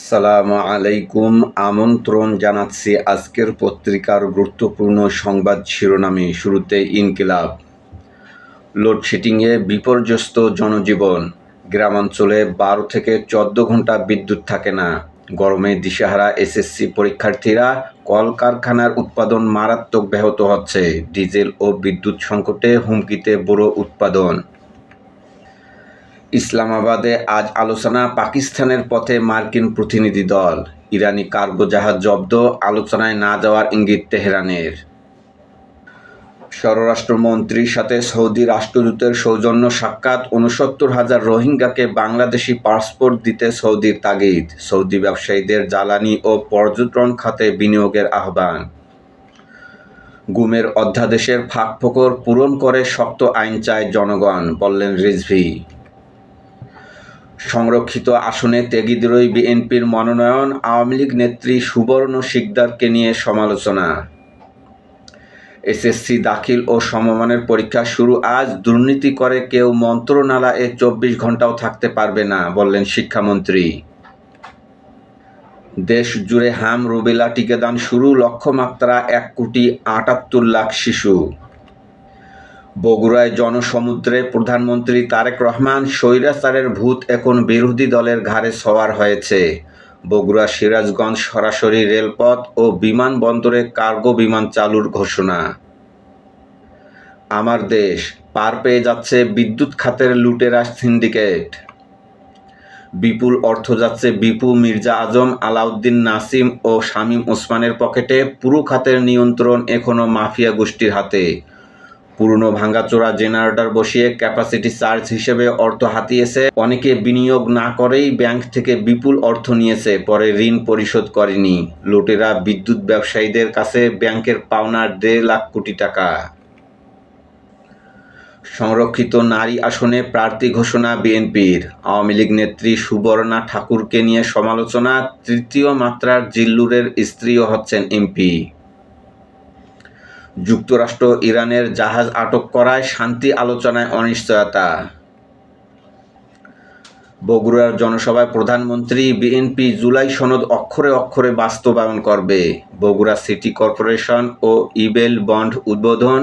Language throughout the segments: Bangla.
আসসালামু আলাইকুম। আমন্ত্রণ জানাচ্ছি আজকের পত্রিকার গুরুত্বপূর্ণ সংবাদ শিরোনামে। শুরুতে ইনকিলাব। লোডশেডিংয়ে বিপর্যস্ত জনজীবন। গ্রামাঞ্চলে ১২ থেকে ১৪ ঘণ্টা বিদ্যুৎ থাকে না। গরমে দিশেহারা এসএসসি পরীক্ষার্থীরা। কলকারখানার উৎপাদন মারাত্মক ব্যাহত হচ্ছে। ডিজেল ও বিদ্যুৎ সংকটে হুমকিতে বুড়ো উৎপাদন। ইসলামাবাদে আজ আলোচনা পাকিস্তানের পথে মার্কিন প্রতিনিধি দল। ইরানি কার্গো জাহাজ জব্দ, আলোচনায় না যাওয়ার ইঙ্গিত তেহরানের। স্বরাষ্ট্রমন্ত্রীর সাথে সৌদি রাষ্ট্রদূতের সৌজন্য সাক্ষাৎ। ৬৯,০০০ রোহিঙ্গাকে বাংলাদেশি পাসপোর্ট দিতে সৌদির তাগিদ। সৌদি ব্যবসায়ীদের জ্বালানি ও পর্যটন খাতে বিনিয়োগের আহ্বান। গুমের অধ্যাদেশের ফাঁকফোকর পূরণ করে শক্ত আইন চায় জনগণ, বললেন রিজভী। সংরক্ষিত আসনে তেগিদেরই বিএনপির মনোনয়ন। আওয়ামী লীগ নেত্রী সুবর্ণ শিকদারকে নিয়ে সমালোচনা। এসএসসি দাখিল ও সমমানের পরীক্ষা শুরু আজ। দুর্নীতি করে কেউ মন্ত্রণালয়ে ২৪ ঘণ্টাও থাকতে পারবে না, বললেন শিক্ষামন্ত্রী। দেশ জুড়ে হাম রুবেলা টিকাদান শুরু। লক্ষ্যমাত্রা ১,৭৮,০০,০০০ শিশু। বগুড়ায় জনসমুদ্রে প্রধানমন্ত্রী তারেক রহমান। স্বৈরাচারের ভূত এখন বিরোধী দলের ঘাড়ে সওয়ার হয়েছে। বগুড়া সিরাজগঞ্জ সরাসরি রেলপথ ও বিমানবন্দরে কার্গো বিমান চালুর ঘোষণা। আমার দেশ পার পেয়ে যাচ্ছে বিদ্যুৎ খাতের লুটেরা সিন্ডিকেট। বিপুল অর্থ যাচ্ছে বিপু, মির্জা আজম, আলাউদ্দিন নাসিম ও শামীম ওসমানের পকেটে। পুরো খাতের নিয়ন্ত্রণ এখনও মাফিয়া গোষ্ঠীর হাতে। পুরনো ভাঙাচোরা জেনারেটর বসিয়ে ক্যাপাসিটি চার্জ হিসেবে অর্থ হাতিয়েছে। অনেকে বিনিয়োগ না করেই ব্যাংক থেকে বিপুল অর্থ নিয়েছে, পরে ঋণ পরিশোধ করেনি। লুটেরা বিদ্যুৎ ব্যবসায়ীদের কাছে ব্যাংকের পাওনা ১.৫ লাখ কোটি টাকা। সংরক্ষিত নারী আসনে প্রার্থী ঘোষণা বিএনপির। আওয়ামী লীগ নেত্রী সুবর্ণা ঠাকুরকে নিয়ে সমালোচনা। তৃতীয় মাত্রার জিল্লুরের স্ত্রীও হচ্ছেন এমপি। যুক্তরাষ্ট্র ইরানের জাহাজ আটক করায় শান্তি আলোচনায় অনিশ্চয়তা। বগুড়ার জনসভায় প্রধানমন্ত্রী। বিএনপি জুলাই সনদ অক্ষরে অক্ষরে বাস্তবায়ন করবে। বগুড়া সিটি কর্পোরেশন ও ইবেল বন্ড উদ্বোধন।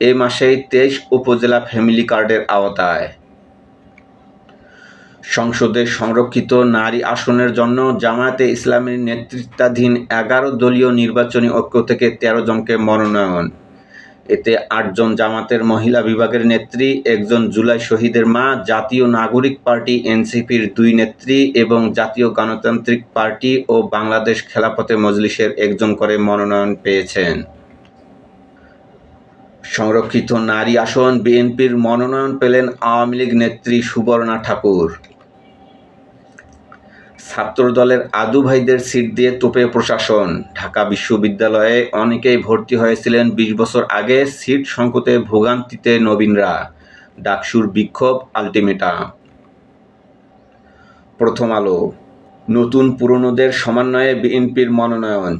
এ মাসেই ২৩ উপজেলা ফ্যামিলি কার্ডের আওতায়। সংসদে সংরক্ষিত নারী আসনের জন্য জামায়াতে ইসলামীর নেতৃত্বাধীন ১১ দলীয় নির্বাচনী ঐক্য থেকে ১৩ জনকে মনোনয়ন। এতে ৮ জন জামাতের মহিলা বিভাগের নেত্রী, ১ জন জুলাই শহীদের মা, জাতীয় নাগরিক পার্টি এনসিপির ২ নেত্রী এবং জাতীয় গণতান্ত্রিক পার্টি ও বাংলাদেশ খেলাফতে মজলিসের ১ জন করে মনোনয়ন পেয়েছেন। সংরক্ষিত নারী আসন বিএনপির মনোনয়ন পেলেন আওয়ামী লীগ নেত্রী সুবর্ণা ঠাকুর। ছাত্রদলের আদু ভাইদের সিট দিয়ে তোপে প্রশাসন। ঢাকা বিশ্ববিদ্যালয়ে অনেকেই ভর্তি হয়েছিলেন ২০ বছর আগে। সিট সংকটে ভোগান্তিতে নবীনরা। ডাকসুর বিক্ষোভ, আলটিমেটাম। প্রথম আলো। নতুন পুরনোদের সমন্বয়ে বিএনপির মনোনয়ন।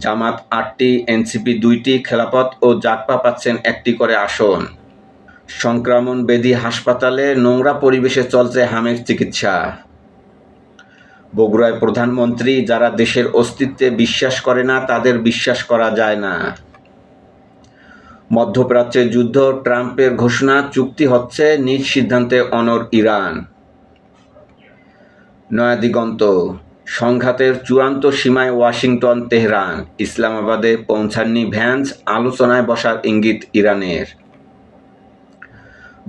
জামাত ৮টি, এনসিপি ২টি, খেলাফত ও জাগপা পাচ্ছেন ১টি করে আসন। সংক্রমণ ব্যাধি হাসপাতালে নোংরা পরিবেশে চলছে হামের চিকিৎসা। বগুড়ায় প্রধানমন্ত্রী। যারা দেশের অস্তিত্বে বিশ্বাস করে না তাদের বিশ্বাস করা যায় না। মধ্যপ্রাচ্যে যুদ্ধ, ট্রাম্পের ঘোষণা। চুক্তি হচ্ছে, নিজ সিদ্ধান্তে অনড় ইরান। নয়াদিগন্ত। সংঘাতের চূড়ান্ত সীমায় ওয়াশিংটন, তেহরান। ইসলামাবাদে পৌঁছাননি ভ্যান্স। আলোচনায় বসার ইঙ্গিত ইরানের।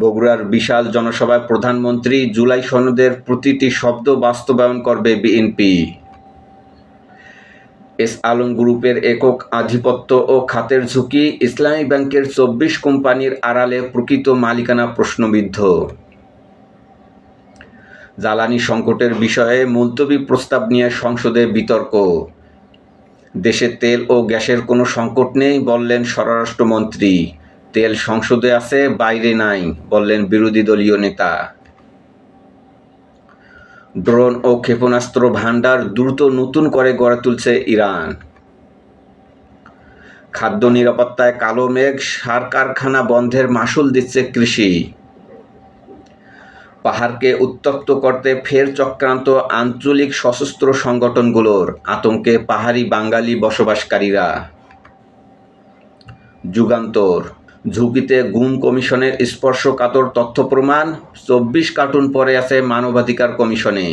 বগুড়ার বিশাল জনসভায় প্রধানমন্ত্রী। জুলাই সনদের প্রতিটি শব্দ বাস্তবায়ন করবে বিএনপি। এস আলম গ্রুপের একক আধিপত্য ও খাতের ঝুঁকি। ইসলামী ব্যাংকের ২৪ কোম্পানির আড়ালে প্রকৃত মালিকানা প্রশ্নবিদ্ধ। জ্বালানি সংকটের বিষয়ে মুলতবি প্রস্তাব নিয়ে সংসদে বিতর্ক। দেশে তেল ও গ্যাসের কোনো সংকট নেই, বললেন স্বরাষ্ট্রমন্ত্রী। তেল সংসদে আছে, বাইরে নাই, বললেন বিরোধী দলীয় নেতা। ড্রোন ও ক্ষেপণাস্ত্র ভান্ডার দ্রুত নতুন করে গড়ে তুলছে ইরান। খাদ্য নিরাপত্তায় কালো মেঘ। সার কারখানা বন্ধের মাশুল দিচ্ছে কৃষি। পাহাড়কে উত্তপ্ত করতে ফের চক্রান্ত আঞ্চলিক সশস্ত্র সংগঠনগুলোর, আতঙ্কে পাহাড়ি বাঙালি বসবাসকারীরা। যুগান্তর, ঝুঁকিতে গুম কমিশনের স্পর্শকাতর তথ্য প্রমাণ, 24 কার্টুন পরে আছে মানবাধিকার কমিশনে।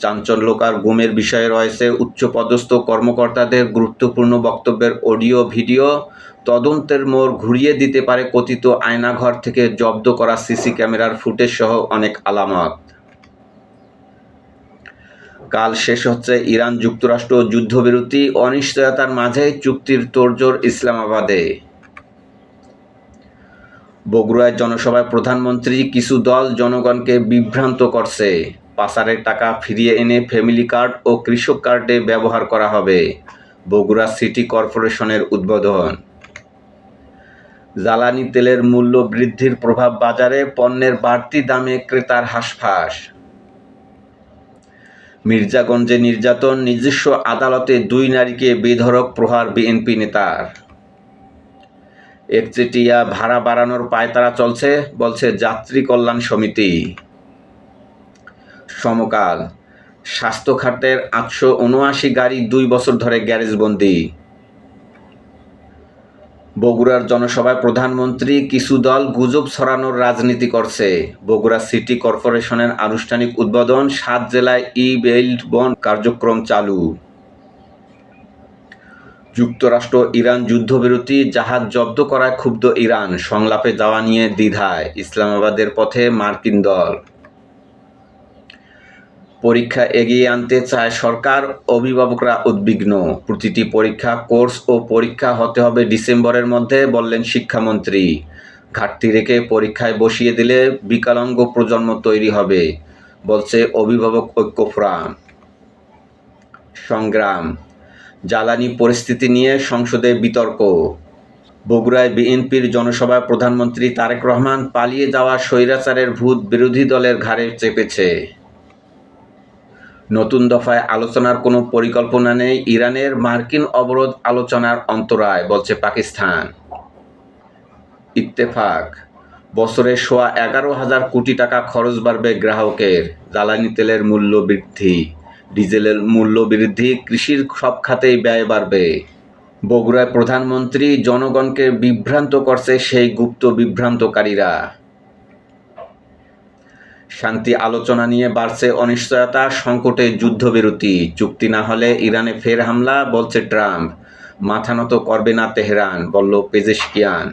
চাঞ্চল্যকর গুমের বিষয়ে রয়েছে উচ্চপদস্থ কর্মকর্তাদের গুরুত্বপূর্ণ বক্তব্যের অডিও ভিডিও। তদন্তের মোড় ঘুরিয়ে দিতে পারে কথিত আয়নাঘর থেকে জব্দ করা সিসি ক্যামেরার ফুটেজ সহ অনেক আলামত। কাল শেষ হচ্ছে ইরান যুক্তরাষ্ট্র যুদ্ধবিরতি, অনিশ্চয়তার মাঝে চুক্তির তোড়জোড় ইসলামাবাদে। বগুড়ায় জনসভায় প্রধানমন্ত্রী, কিছু দল জনগণকে বিভ্রান্ত করছে, পাচারের টাকা ফিরিয়ে এনে ফ্যামিলি কার্ড ও কৃষক কার্ডে ব্যবহার করা হবে। বগুড়া সিটি কর্পোরেশনের উদ্বোধন। জ্বালানি তেলের মূল্য বৃদ্ধির প্রভাব বাজারে, পণ্যের বাড়তি দামে ক্রেতার হাঁসফাঁস। মির্জাগঞ্জে নির্যাতন, নিজস্ব আদালতে 2 নারীকে বেধড়ক প্রহার বিএনপি নেতার। একচেটিয়া ভাড়া বাড়ানোর পায়তারা চলছে, বলছে যাত্রী কল্যাণ সমিতি। সমকাল, স্বাস্থ্য খাতের 879 গাড়ি 2 বছর ধরে গ্যারেজবন্দি। বগুড়ার জনসভায় প্রধানমন্ত্রী, কিছু দল গুজব ছড়ানোর রাজনীতি করছে। বগুড়া সিটি কর্পোরেশনের আনুষ্ঠানিক উদ্বোধন, 7 জেলায় ই-বেইল্ড বন্ড কার্যক্রম চালু। যুক্তরাষ্ট্র ইরান যুদ্ধবিরতি, জাহাজ জব্দ করায় ক্ষুব্ধ ইরান, সংলাপে যাওয়া নিয়ে দ্বিধায়, ইসলামাবাদের পথে মার্কিন দল। পরীক্ষা এগিয়ে আনতে চায় সরকার, অভিভাবকরা উদ্বিগ্ন। প্রতিটি পরীক্ষা, কোর্স ও পরীক্ষা হতে হবে ডিসেম্বরের মধ্যে, বললেন শিক্ষামন্ত্রী। ঘাটতি রেখে পরীক্ষায় বসিয়ে দিলে বিকলাঙ্গ প্রজন্ম তৈরি হবে, বলছে অভিভাবক ঐক্য ফোরাম। সংগ্রাম, জ্বালানি পরিস্থিতি নিয়ে সংসদে বিতর্ক। বগুড়ায় বিএনপির জনসভায় প্রধানমন্ত্রী তারেক রহমান, পালিয়ে যাওয়া স্বৈরাচারের ভূত বিরোধী দলের ঘাড়ে চেপেছে। নতুন দফায় আলোচনার কোনো পরিকল্পনা নেই ইরানের, মার্কিন অবরোধ আলোচনার অন্তরায়, বলছে পাকিস্তান। ইত্তেফাক, বছরে 11,500 কোটি টাকা খরচ বাড়বে গ্রাহকের, জ্বালানি তেলের মূল্য বৃদ্ধি, ডিজেলের মূল্য বৃদ্ধি, কৃষির সব খাতেই ব্যয় বাড়বে। বগুড়ায় প্রধানমন্ত্রী, জনগণকে বিভ্রান্ত করছে সেই গুপ্ত বিভ্রান্তকারীরা। শান্তি আলোচনা নিয়ে বাড়ছে অনিশ্চয়তা, সংকটে যুদ্ধবিরতি, চুক্তি না হলে ইরানে ফের হামলা, বলছে ট্রাম্প। মাথা নত করবে না তেহরান, বলল পেজেশকিয়ান।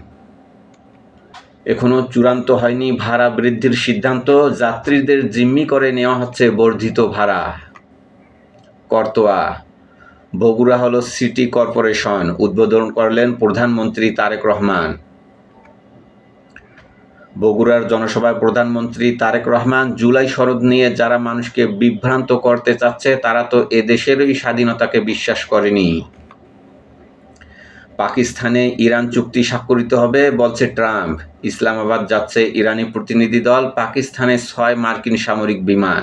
এখনও চূড়ান্ত হয়নি ভাড়া বৃদ্ধির সিদ্ধান্ত, যাত্রীদের জিম্মি করে নেওয়া হচ্ছে বর্ধিত ভাড়া। করতোয়া, বগুড়া হলো সিটি কর্পোরেশন, উদ্বোধন করলেন প্রধানমন্ত্রী তারেক রহমান। বগুড়ার জনসভায় প্রধানমন্ত্রী তারেক রহমান, জুলাই সনদ নিয়ে যারা মানুষকে বিভ্রান্ত করতে চাচ্ছে তারা তো এদেশেরই স্বাধীনতাকে বিশ্বাস করেনি। পাকিস্তানে ইরান চুক্তি স্বাক্ষরিত হবে, বলছে ট্রাম্প। ইসলামাবাদ যাচ্ছে ইরানি প্রতিনিধি দল, পাকিস্তানে 6 মার্কিন সামরিক বিমান।